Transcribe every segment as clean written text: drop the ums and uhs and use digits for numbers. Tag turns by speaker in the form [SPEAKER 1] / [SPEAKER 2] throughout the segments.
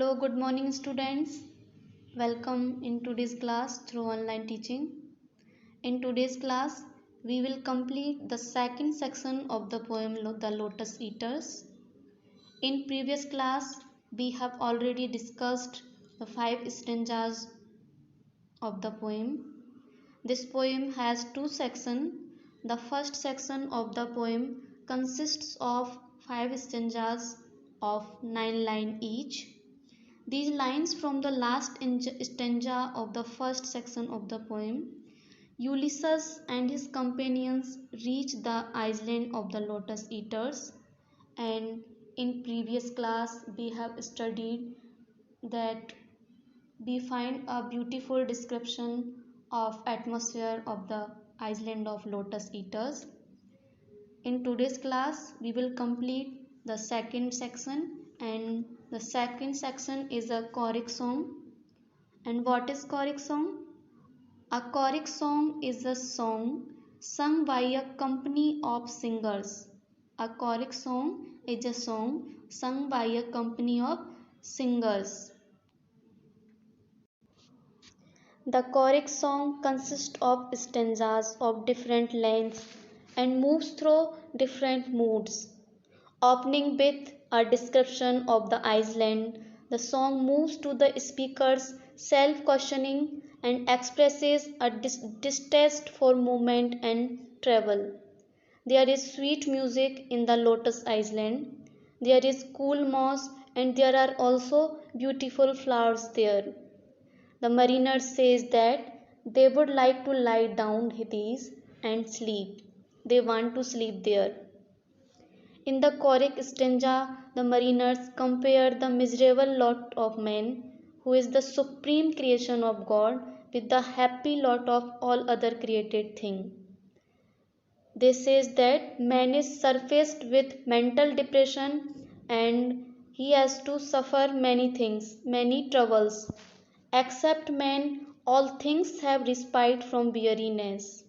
[SPEAKER 1] Hello, good morning, students. Welcome in today's class through online teaching. In today's class, we will complete the second section of the poem The Lotus Eaters. In previous class, we have already discussed the 5 stanzas of the poem. This poem has 2 sections. The first section of the poem consists of 5 stanzas of 9 lines each. These lines from the last stanza of the first section of the poem. Ulysses and his companions reach the island of the lotus eaters, and in previous class we have studied that we find a beautiful description of atmosphere of the island of lotus eaters. In today's class we will complete the second section, and the second section is a choric song. And what is choric song? A choric song is a song sung by a company of singers. A choric song is a song sung by a company of singers. The choric song consists of stanzas of different lengths and moves through different moods. Opening with a description of the island, the song moves to the speaker's self-questioning and expresses a distaste for movement and travel. There is sweet music in the Lotus Island. There is cool moss, and there are also beautiful flowers there. The mariner says that they would like to lie down these and sleep. They want to sleep there. In the choric stanza, the mariners compare the miserable lot of man, who is the supreme creation of God, with the happy lot of all other created things. They say that man is surfaced with mental depression and he has to suffer many things, many troubles. Except man, all things have respite from weariness.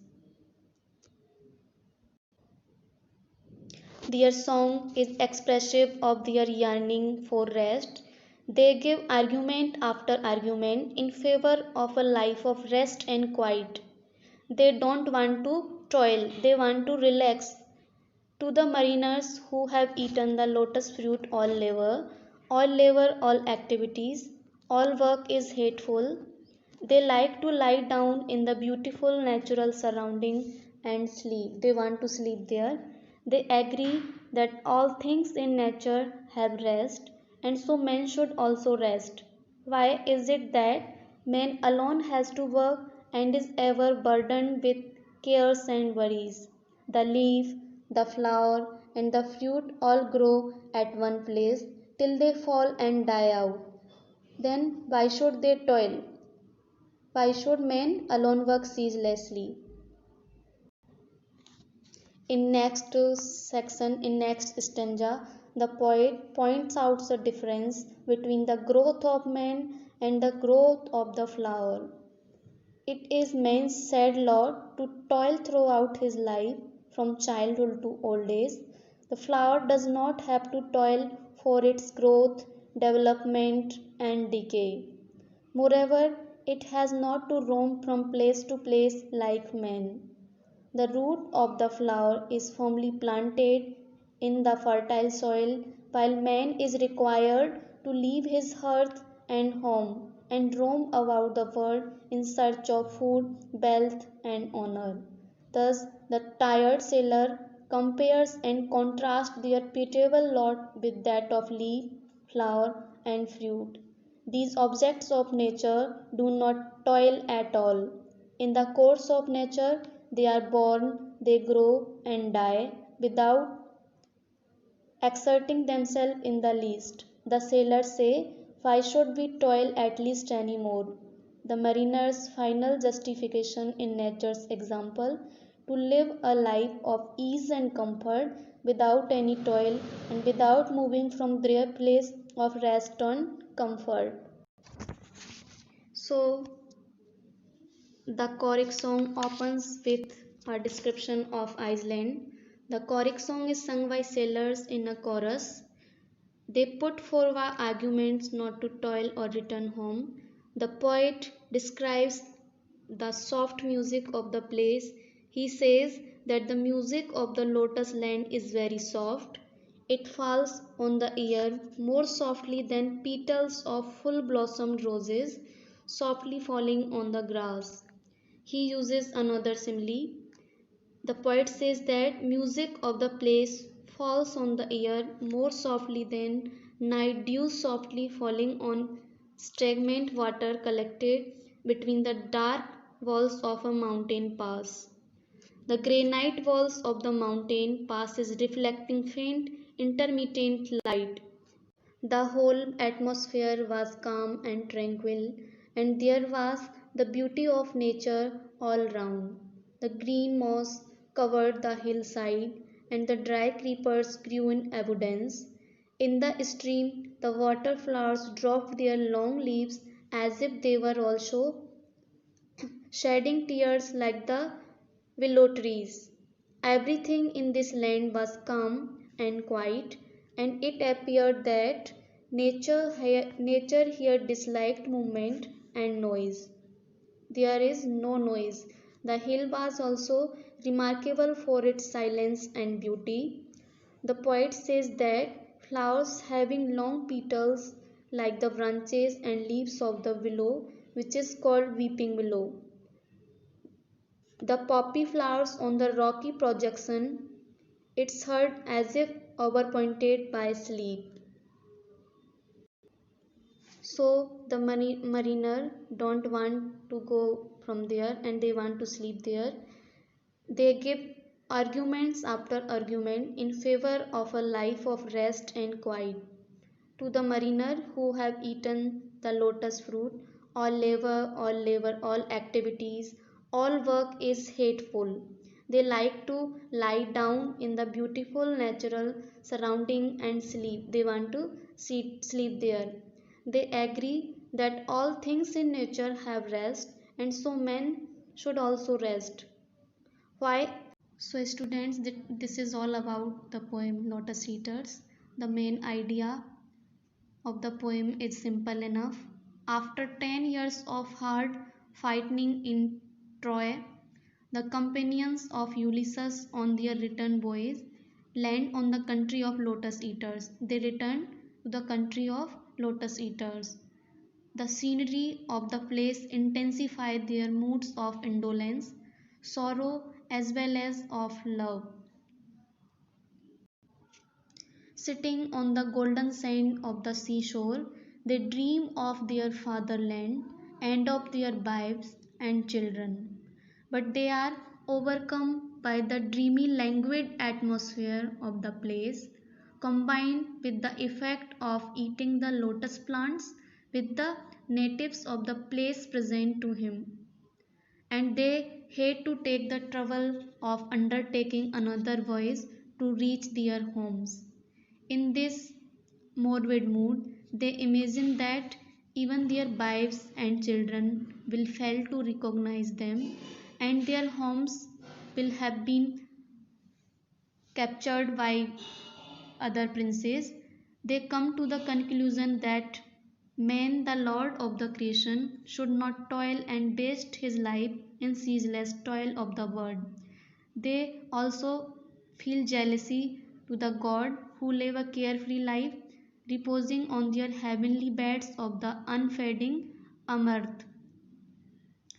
[SPEAKER 1] Their song is expressive of their yearning for rest. They give argument after argument in favor of a life of rest and quiet. They don't want to toil, they want to relax. To the mariners who have eaten the lotus fruit, all labor, all activities, all work is hateful. They like to lie down in the beautiful natural surrounding and sleep. They want to sleep there. They agree that all things in nature have rest, and so man should also rest. Why is it that man alone has to work and is ever burdened with cares and worries? The leaf, the flower, and the fruit all grow at one place till they fall and die out. Then why should they toil? Why should men alone work ceaselessly? In next stanza, the poet points out the difference between the growth of man and the growth of the flower. It is man's sad lot to toil throughout his life from childhood to old age. The flower does not have to toil for its growth, development, and decay. Moreover, it has not to roam from place to place like man. The root of the flower is firmly planted in the fertile soil, while man is required to leave his hearth and home and roam about the world in search of food, wealth, and honor. Thus, the tired sailor compares and contrasts their pitiable lot with that of leaf, flower, and fruit. These objects of nature do not toil at all. In the course of nature, they are born, they grow, and die without exerting themselves in the least. The sailors say, why should we toil at least any more? The mariner's final justification in nature's example, to live a life of ease and comfort without any toil and without moving from their place of rest and comfort. So, the choric song opens with a description of Iceland. The choric song is sung by sailors in a chorus. They put forward arguments not to toil or return home. The poet describes the soft music of the place. He says that the music of the lotus land is very soft. It falls on the ear more softly than petals of full blossomed roses softly falling on the grass. He uses another simile. The poet says that music of the place falls on the ear more softly than night dew softly falling on stagnant water collected between the dark walls of a mountain pass. The granite walls of the mountain pass is reflecting faint, intermittent light. The whole atmosphere was calm and tranquil, and there was the beauty of nature all round. The green moss covered the hillside, and the dry creepers grew in abundance. In the stream, the water flowers dropped their long leaves as if they were also shedding tears like the willow trees. Everything in this land was calm and quiet, and it appeared that nature here disliked movement and noise. There is no noise. The hill was also remarkable for its silence and beauty. The poet says that flowers having long petals like the branches and leaves of the willow, which is called weeping willow, the poppy flowers on the rocky projection, it's heard as if overpointed by sleep. So the mariner don't want to go from there and they want to sleep there. They give arguments after argument in favor of a life of rest and quiet. To the mariner who have eaten the lotus fruit, all activities, all work is hateful. They like to lie down in the beautiful natural surrounding and sleep. They want to sleep there. They agree that all things in nature have rest, and so men should also rest. Why? So students, this is all about the poem Lotus Eaters. The main idea of the poem is simple enough. After 10 years of hard fighting in Troy, the companions of Ulysses on their return voyage land on the country of lotus eaters. They return to the country of lotus eaters. The scenery of the place intensified their moods of indolence, sorrow as well as of love. Sitting on the golden sand of the seashore, they dream of their fatherland and of their wives and children. But they are overcome by the dreamy, languid atmosphere of the place, combined with the effect of eating the lotus plants with the natives of the place present to him, and they hate to take the trouble of undertaking another voyage to reach their homes. In this morbid mood, they imagine that even their wives and children will fail to recognize them, and their homes will have been captured by other princes. They come to the conclusion that man, the lord of the creation, should not toil and waste his life in ceaseless toil of the world. They also feel jealousy to the god who live a carefree life, reposing on their heavenly beds of the unfading Amarth.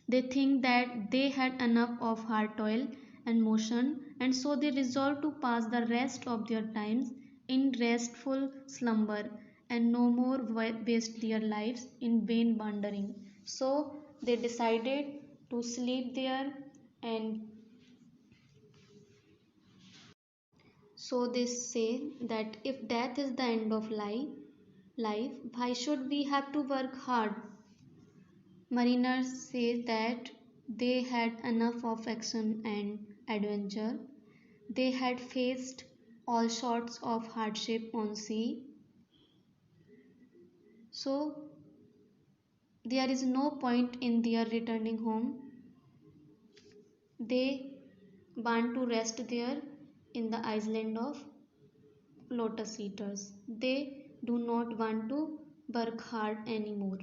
[SPEAKER 1] They think that they had enough of hard toil and motion, and so they resolve to pass the rest of their times in restful slumber and no more waste their lives in vain wandering. So they decided to sleep there, and so they say that if death is the end of life, why should we have to work hard? Mariners say that they had enough of action and adventure. They had faced all sorts of hardship on sea. So there is no point in their returning home. They want to rest there in the island of lotus eaters. They do not want to work hard anymore.